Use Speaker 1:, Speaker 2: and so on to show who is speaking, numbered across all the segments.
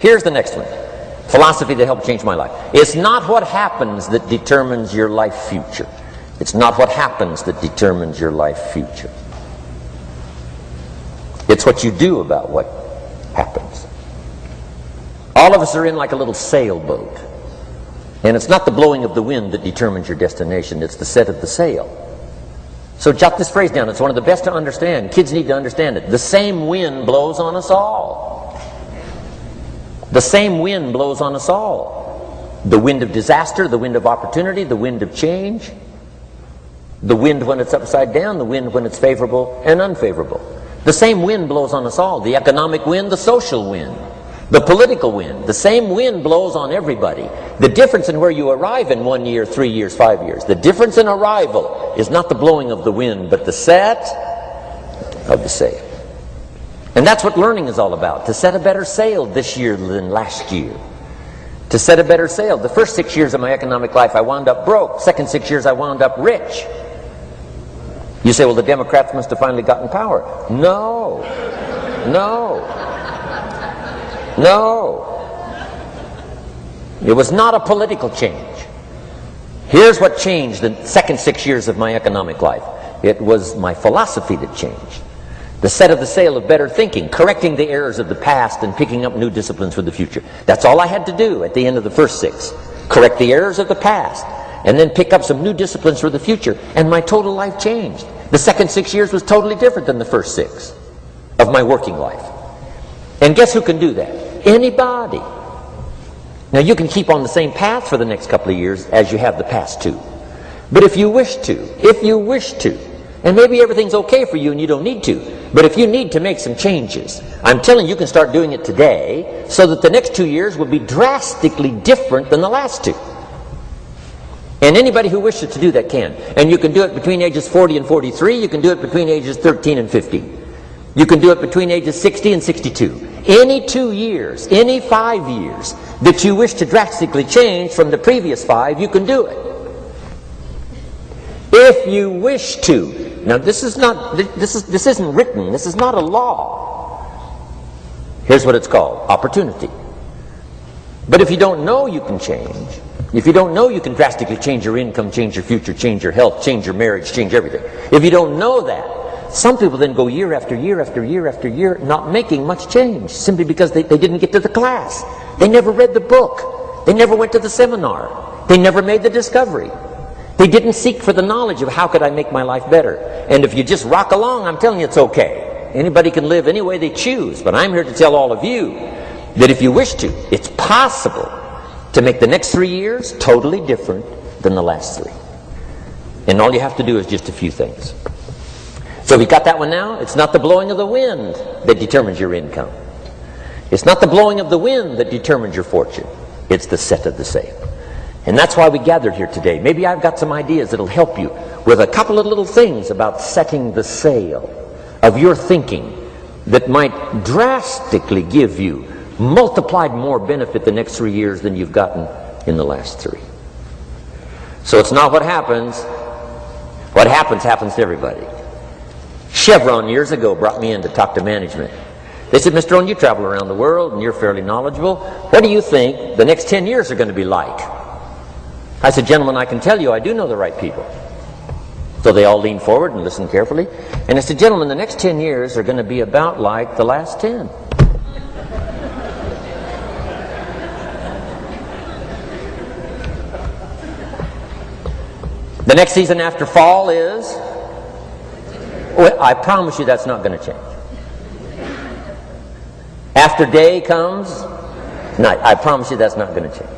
Speaker 1: Here's the next one. Philosophy that helped change my life. It's not what happens that determines your life future. It's not what happens that determines your life future. It's what you do about what happens. All of us are in like a little sailboat. And it's not the blowing of the wind that determines your destination. It's the set of the sail. So jot this phrase down. It's one of the best to understand. Kids need to understand it. The same wind blows on us all. The same wind blows on us all. The wind of disaster, the wind of opportunity, the wind of change. The wind when it's upside down, the wind when it's favorable and unfavorable. The same wind blows on us all. The economic wind, the social wind, the political wind. The same wind blows on everybody. The difference in where you arrive in 1 year, 3 years, 5 years, the difference in arrival is not the blowing of the wind, but the set of the sail. And that's what learning is all about. To set a better sail this year than last year. To set a better sail. The first 6 years of my economic life I wound up broke. Second 6 years I wound up rich. You say, well, the Democrats must have finally gotten power. No. No. No. It was not a political change. Here's what changed the second 6 years of my economic life. It was my philosophy that changed. The set of the sail of better thinking, correcting the errors of the past and picking up new disciplines for the future. That's all I had to do at the end of the first 6. Correct the errors of the past and then pick up some new disciplines for the future. And my total life changed. The second 6 years was totally different than the first 6 of my working life. And guess who can do that? Anybody. Now you can keep on the same path for the next couple of years as you have the past 2. But if you wish to, and maybe everything's okay for you and you don't need to, but if you need to make some changes, I'm telling you, you can start doing it today so that the next 2 years will be drastically different than the last 2. And anybody who wishes to do that can. And you can do it between ages 40 and 43. You can do it between ages 13 and 15. You can do it between ages 60 and 62. Any 2 years, any 5 years that you wish to drastically change from the previous 5, you can do it. If you wish to. Now this isn't written. This is not a law. Here's what it's called. Opportunity. But if you don't know you can change, if you don't know you can drastically change your income, change your future, change your health, change your marriage, change everything. If you don't know that, some people then go year after year after year after year not making much change simply because they didn't get to the class. They never read the book. They never went to the seminar. They never made the discovery. They didn't seek for the knowledge of how could I make my life better. And if you just rock along, I'm telling you it's okay. Anybody can live any way they choose. But I'm here to tell all of you that if you wish to, it's possible to make the next 3 years totally different than the last 3. And all you have to do is just a few things. So we got that one now. It's not the blowing of the wind that determines your income. It's not the blowing of the wind that determines your fortune. It's the set of the sail. And that's why we gathered here today. Maybe I've got some ideas that'll help you with a couple of little things about setting the sail of your thinking that might drastically give you multiplied more benefit the next 3 years than you've gotten in the last 3. So it's not what happens. What happens to everybody. Chevron years ago brought me in to talk to management. They said, Mr. Rohn, you travel around the world and you're fairly knowledgeable. What do you think the next 10 years are going to be like? I said, gentlemen, I can tell you I do know the right people. So they all leaned forward and listened carefully. And I said, gentlemen, the next 10 years are going to be about like the last 10. The next season after fall is, well, I promise you that's not going to change. After day comes night. I promise you that's not going to change.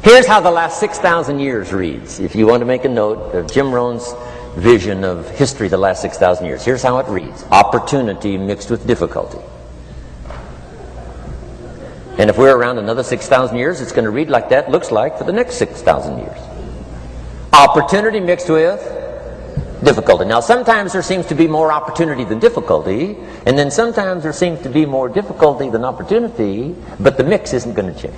Speaker 1: Here's how the last 6,000 years reads. If you want to make a note of Jim Rohn's vision of history the last 6,000 years, here's how it reads. Opportunity mixed with difficulty. And if we're around another 6,000 years, it's going to read like that looks like for the next 6,000 years. Opportunity mixed with difficulty. Now sometimes there seems to be more opportunity than difficulty, and then sometimes there seems to be more difficulty than opportunity, but the mix isn't going to change.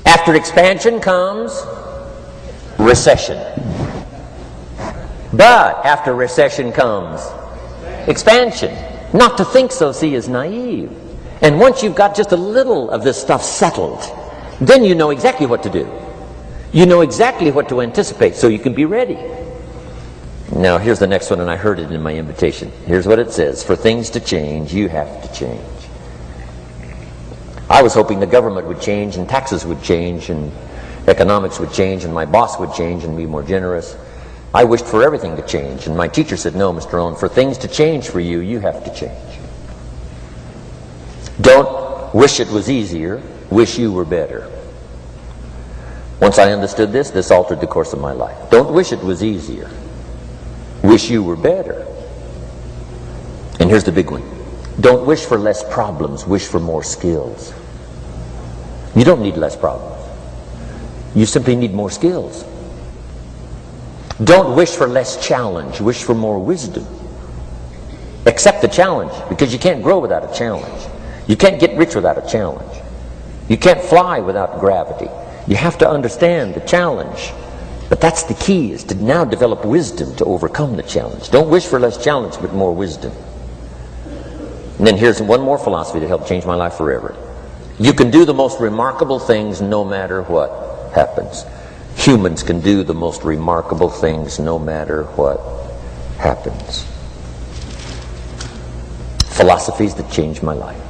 Speaker 1: After expansion comes recession. But after recession comes expansion. Not to think so, see, is naive. And once you've got just a little of this stuff settled, then you know exactly what to do. You know exactly what to anticipate, so you can be ready. Now, here's the next one, and I heard it in my invitation. Here's what it says. For things to change, you have to change. I was hoping the government would change, and taxes would change, and economics would change, and my boss would change and be more generous. I wished for everything to change, and my teacher said, no, Mr. Rohn, for things to change for you, you have to change. Don't wish it was easier, wish you were better. Once I understood this, this altered the course of my life. Don't wish it was easier, wish you were better. And here's the big one. Don't wish for less problems, wish for more skills. You don't need less problems. You simply need more skills. Don't wish for less challenge, wish for more wisdom. Accept the challenge, because you can't grow without a challenge. You can't get rich without a challenge. You can't fly without gravity. You have to understand the challenge. But that's the key, is to now develop wisdom to overcome the challenge. Don't wish for less challenge, but more wisdom. And then here's one more philosophy that helped change my life forever. You can do the most remarkable things no matter what happens. Humans can do the most remarkable things no matter what happens. Philosophies that changed my life.